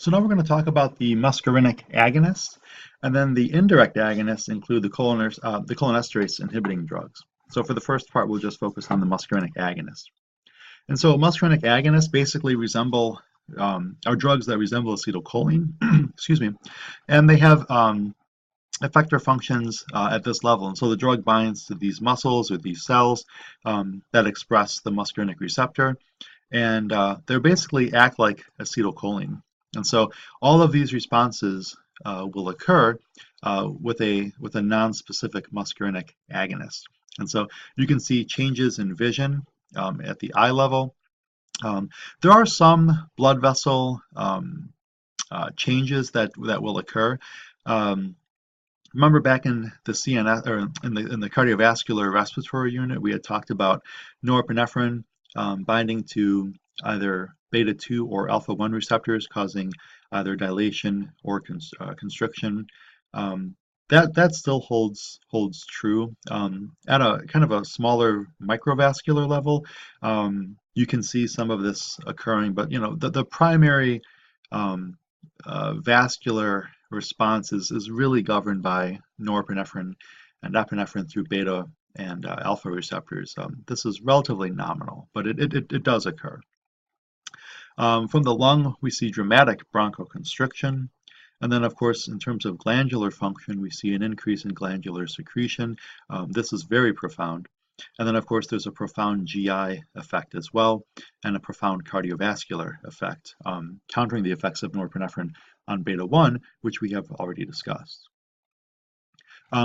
So now we're going to talk about the muscarinic agonists, and then the indirect agonists include the cholinesterase inhibiting drugs. So for the first part, we'll just focus on the muscarinic agonists. And so muscarinic agonists basically are drugs that resemble acetylcholine, excuse me, and they have effector functions at this level. And so the drug binds to these muscles or these cells that express the muscarinic receptor, and they basically act like acetylcholine. And so all of these responses will occur with a non-specific muscarinic agonist. And so you can see changes in vision at the eye level. There are some blood vessel changes that will occur. Remember back in the CNS or in the cardiovascular respiratory unit, we had talked about norepinephrine binding to either beta-2 or alpha-1 receptors, causing either dilation or constriction. That still holds true. At a kind of a smaller microvascular level, you can see some of this occurring, but the primary vascular response is really governed by norepinephrine and epinephrine through beta and alpha receptors. This is relatively nominal, but it does occur. From the lung, we see dramatic bronchoconstriction. And then, of course, in terms of glandular function, we see an increase in glandular secretion. This is very profound. And then, of course, there's a profound GI effect as well, and a profound cardiovascular effect, countering the effects of norepinephrine on beta-1, which we have already discussed.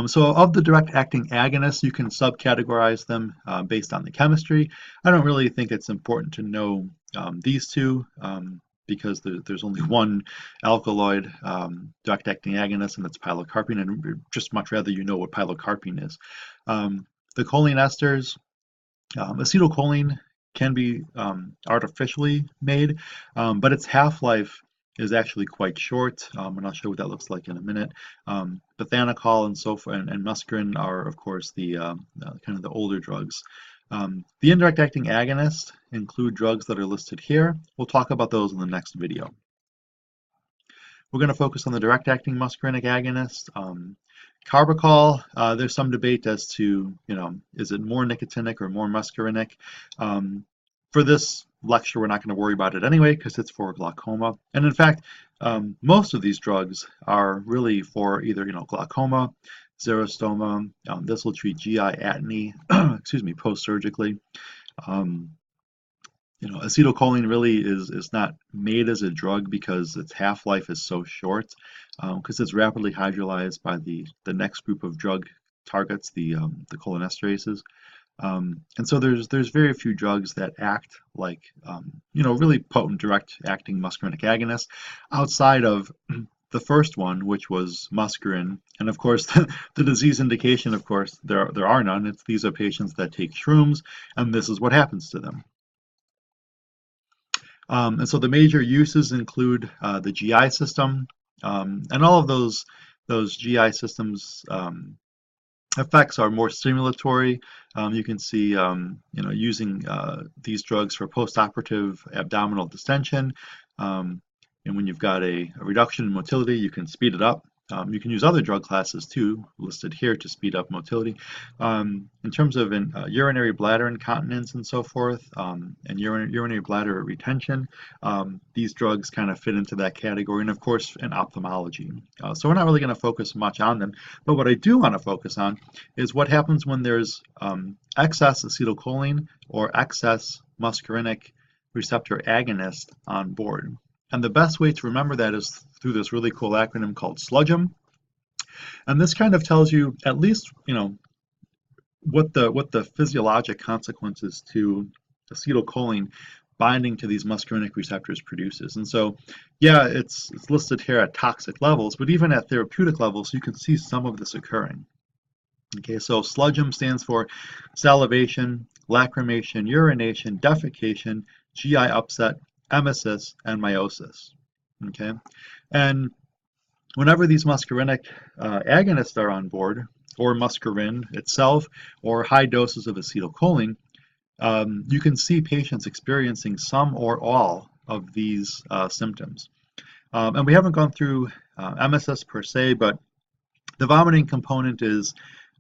So of the direct-acting agonists, you can subcategorize them based on the chemistry. I don't really think it's important to know these two because there's only one alkaloid direct-acting agonist, and that's pilocarpine, and we'd just much rather you know what pilocarpine is. The cholineesters, acetylcholine can be artificially made, but its half-life is actually quite short, and I'll show what that looks like in a minute. Bethanechol and so forth, and muscarine are, of course, the kind of the older drugs. The indirect acting agonists include drugs that are listed here. We'll talk about those in the next video. We're going to focus on the direct acting muscarinic agonist. Carbachol, there's some debate as to, is it more nicotinic or more muscarinic? For this lecture, we're not going to worry about it anyway because it's for glaucoma. And in fact, most of these drugs are really for either glaucoma, xerostoma. This will treat GI atony, excuse me, post-surgically. Acetylcholine really is not made as a drug because its half-life is so short, because it's rapidly hydrolyzed by the next group of drug targets, the cholinesterases. And so there's very few drugs that act like really potent direct-acting muscarinic agonists outside of the first one, which was muscarine. And of course, the disease indication, of course, there are none. These are patients that take shrooms, and this is what happens to them. And so the major uses include the GI system, and all of those GI systems effects are more stimulatory. You can see, using these drugs for postoperative abdominal distension. And when you've got a reduction in motility, you can speed it up. You can use other drug classes too, listed here, to speed up motility. In terms of urinary bladder incontinence and so forth, and urinary bladder retention, these drugs kind of fit into that category, and of course in ophthalmology. So we're not really going to focus much on them, but what I do want to focus on is what happens when there's excess acetylcholine or excess muscarinic receptor agonist on board. And the best way to remember that is through this really cool acronym called SLUDGEM. And this kind of tells you at least, what the physiologic consequences to acetylcholine binding to these muscarinic receptors produces. And so, yeah, it's listed here at toxic levels, but even at therapeutic levels, you can see some of this occurring. Okay, so SLUDGEM stands for salivation, lacrimation, urination, defecation, GI upset, emesis, and meiosis. Okay, and whenever these muscarinic agonists are on board, or muscarine itself, or high doses of acetylcholine, you can see patients experiencing some or all of these symptoms. And we haven't gone through MSS per se, but the vomiting component is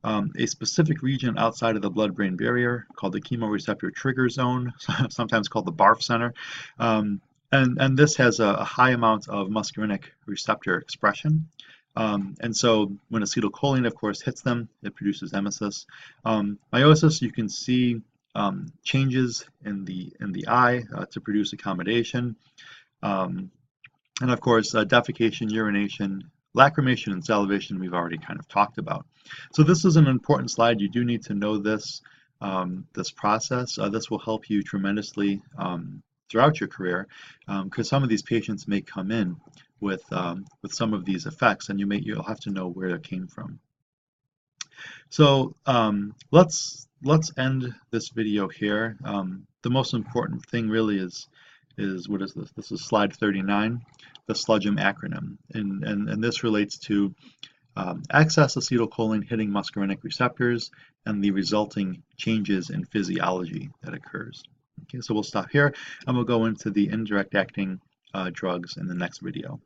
a specific region outside of the blood-brain barrier called the chemoreceptor trigger zone, sometimes called the BARF center. And this has a high amount of muscarinic receptor expression. And so when acetylcholine, of course, hits them, it produces emesis. Meiosis, you can see changes in the eye to produce accommodation. And of course, defecation, urination, lacrimation, and salivation we've already kind of talked about. So this is an important slide. You do need to know this, this process. This will help you tremendously throughout your career, because some of these patients may come in with some of these effects, and you'll have to know where it came from. So let's end this video here. The most important thing really is what is this? This is slide 39, the SLUGM acronym, and this relates to excess acetylcholine hitting muscarinic receptors and the resulting changes in physiology that occurs. Okay, so we'll stop here and we'll go into the indirect acting drugs in the next video.